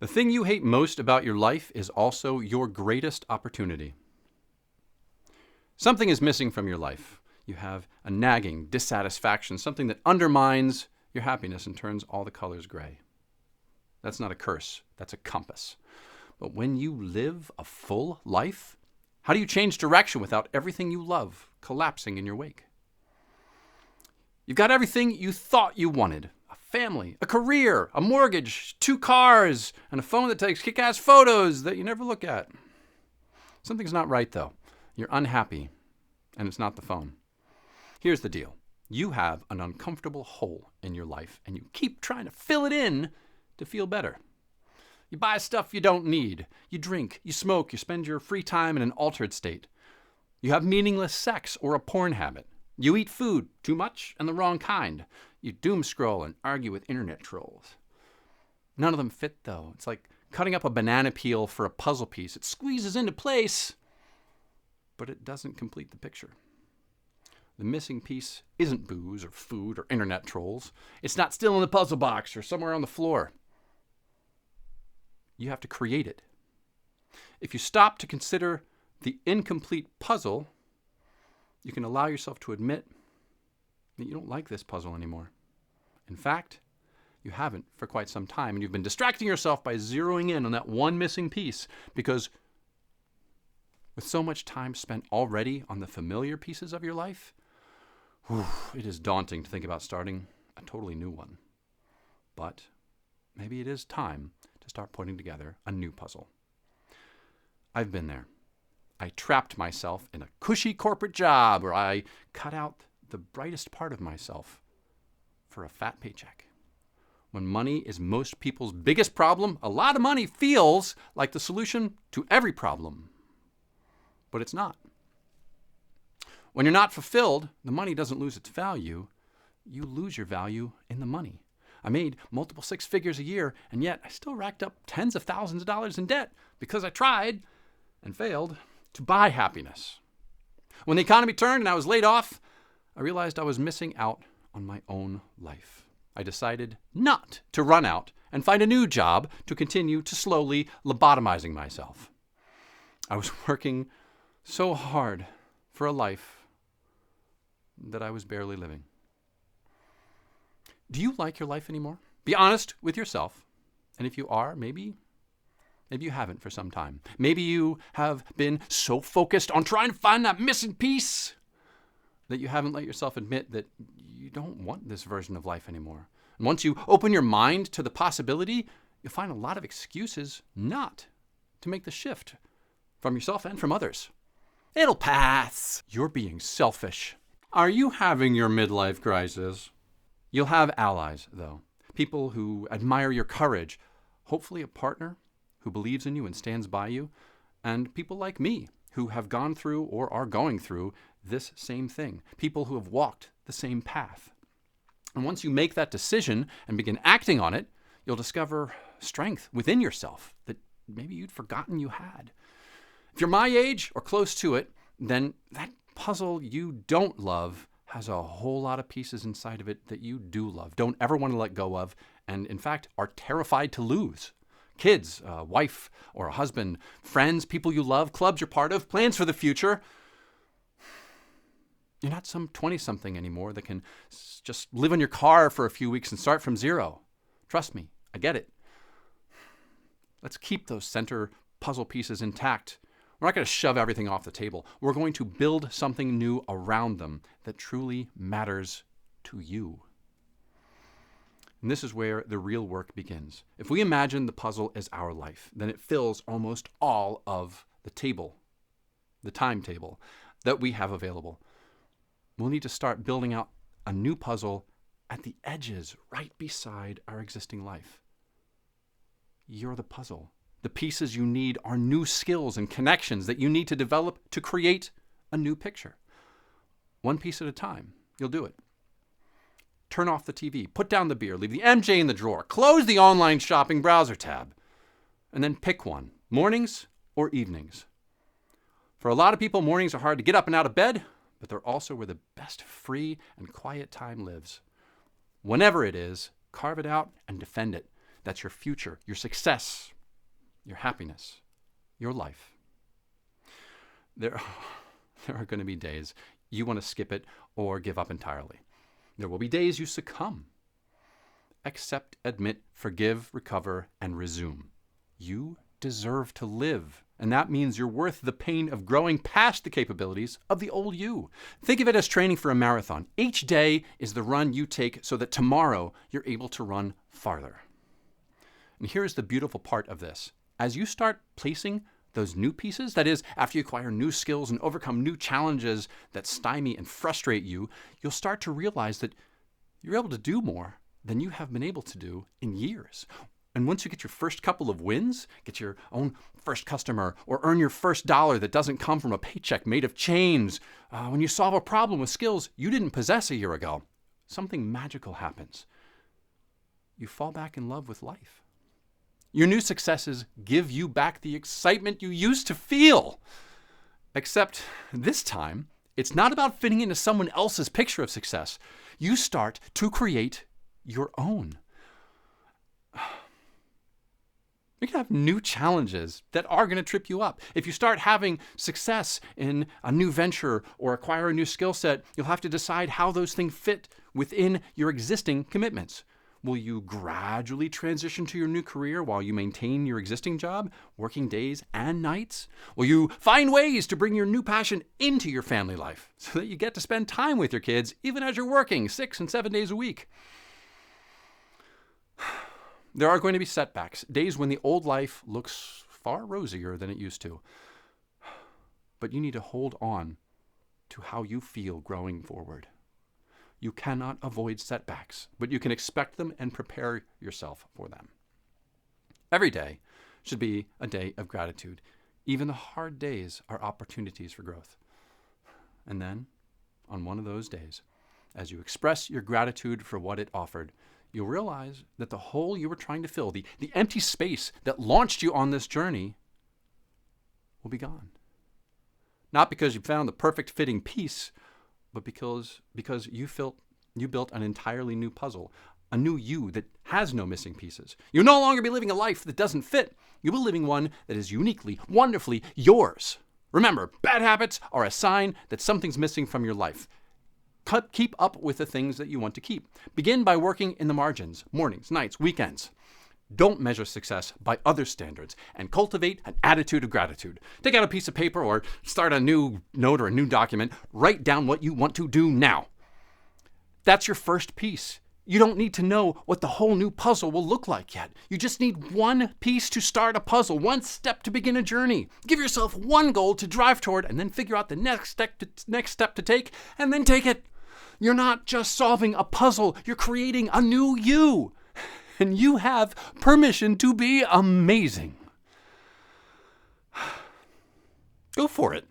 The thing you hate most about your life is also your greatest opportunity. Something is missing from your life. You have a nagging dissatisfaction, something that undermines your happiness and turns all the colors gray. That's not a curse, that's a compass. But when you live a full life, how do you change direction without everything you love collapsing in your wake? You've got everything you thought you wanted. A family, a career, a mortgage, 2 cars, and a phone that takes kick-ass photos that you never look at. Something's not right, though. You're unhappy, and it's not the phone. Here's the deal. You have an uncomfortable hole in your life, and you keep trying to fill it in to feel better. You buy stuff you don't need. You drink, you smoke, you spend your free time in an altered state. You have meaningless sex or a porn habit. You eat food, too much and the wrong kind. You doom scroll and argue with internet trolls. None of them fit, though. It's like cutting up a banana peel for a puzzle piece. It squeezes into place, but it doesn't complete the picture. The missing piece isn't booze or food or internet trolls. It's not still in the puzzle box or somewhere on the floor. You have to create it. If you stop to consider the incomplete puzzle, you can allow yourself to admit that you don't like this puzzle anymore. In fact, you haven't for quite some time, and you've been distracting yourself by zeroing in on that one missing piece because with so much time spent already on the familiar pieces of your life, it is daunting to think about starting a totally new one. But maybe it is time to start putting together a new puzzle. I've been there. I trapped myself in a cushy corporate job where I cut out the brightest part of myself for a fat paycheck. When money is most people's biggest problem, a lot of money feels like the solution to every problem. But it's not. When you're not fulfilled, the money doesn't lose its value. You lose your value in the money. I made multiple 6 figures a year, and yet I still racked up tens of thousands of dollars in debt because I tried and failed to buy happiness. When the economy turned and I was laid off, I realized I was missing out on my own life. I decided not to run out and find a new job to continue to slowly lobotomizing myself. I was working so hard for a life that I was barely living. Do you like your life anymore? Be honest with yourself. And if you are, maybe you haven't for some time. Maybe you have been so focused on trying to find that missing piece that you haven't let yourself admit that you don't want this version of life anymore. And once you open your mind to the possibility, you'll find a lot of excuses not to make the shift from yourself and from others. It'll pass. You're being selfish. Are you having your midlife crisis? You'll have allies, though. People who admire your courage. Hopefully a partner who believes in you and stands by you. And people like me who have gone through or are going through this same thing. People who have walked the same path. And once you make that decision and begin acting on it, you'll discover strength within yourself that maybe you'd forgotten you had. If you're my age or close to it, then that puzzle you don't love has a whole lot of pieces inside of it that you do love, don't ever want to let go of, and in fact are terrified to lose. Kids, a wife or a husband, friends, people you love, clubs you're part of, plans for the future. You're not some 20-something anymore that can just live in your car for a few weeks and start from zero. Trust me, I get it. Let's keep those center puzzle pieces intact. We're not going to shove everything off the table. We're going to build something new around them that truly matters to you. And this is where the real work begins. If we imagine the puzzle as our life, then it fills almost all of the table, the timetable that we have available. We'll need to start building out a new puzzle at the edges, right beside our existing life. You're the puzzle. The pieces you need are new skills and connections that you need to develop to create a new picture. One piece at a time, you'll do it. Turn off the TV, put down the beer, leave the MJ in the drawer, close the online shopping browser tab, and then pick one, mornings or evenings. For a lot of people, mornings are hard to get up and out of bed, but they're also where the best free and quiet time lives. Whenever it is, carve it out and defend it. That's your future, your success, your happiness, your life. There are going to be days you want to skip it or give up entirely. There will be days you succumb. Accept, admit, forgive, recover, and resume. You deserve to live. And that means you're worth the pain of growing past the capabilities of the old you. Think of it as training for a marathon. Each day is the run you take so that tomorrow you're able to run farther. And here's the beautiful part of this. As you start placing those new pieces, that is, after you acquire new skills and overcome new challenges that stymie and frustrate you, you'll start to realize that you're able to do more than you have been able to do in years. And once you get your first couple of wins, get your own first customer, or earn your first dollar that doesn't come from a paycheck made of chains, when you solve a problem with skills you didn't possess a year ago, something magical happens. You fall back in love with life. Your new successes give you back the excitement you used to feel. Except this time, it's not about fitting into someone else's picture of success. You start to create your own. You're going to have new challenges that are going to trip you up. If you start having success in a new venture or acquire a new skill set, you'll have to decide how those things fit within your existing commitments. Will you gradually transition to your new career while you maintain your existing job, working days and nights? Will you find ways to bring your new passion into your family life so that you get to spend time with your kids even as you're working 6 and 7 days a week? There are going to be setbacks, days when the old life looks far rosier than it used to. But you need to hold on to how you feel growing forward. You cannot avoid setbacks, but you can expect them and prepare yourself for them. Every day should be a day of gratitude. Even the hard days are opportunities for growth. And then, on one of those days, as you express your gratitude for what it offered, you'll realize that the hole you were trying to fill, the empty space that launched you on this journey, will be gone. Not because you found the perfect fitting piece, but because you built an entirely new puzzle, a new you that has no missing pieces. You'll no longer be living a life that doesn't fit. You'll be living one that is uniquely, wonderfully yours. Remember, bad habits are a sign that something's missing from your life. Keep up with the things that you want to keep. Begin by working in the margins, mornings, nights, weekends. Don't measure success by other standards and cultivate an attitude of gratitude. Take out a piece of paper or start a new note or a new document. Write down what you want to do now. That's your first piece. You don't need to know what the whole new puzzle will look like yet. You just need one piece to start a puzzle, one step to begin a journey. Give yourself one goal to drive toward and then figure out the next step to take and then take it. You're not just solving a puzzle, you're creating a new you. And you have permission to be amazing. Go for it.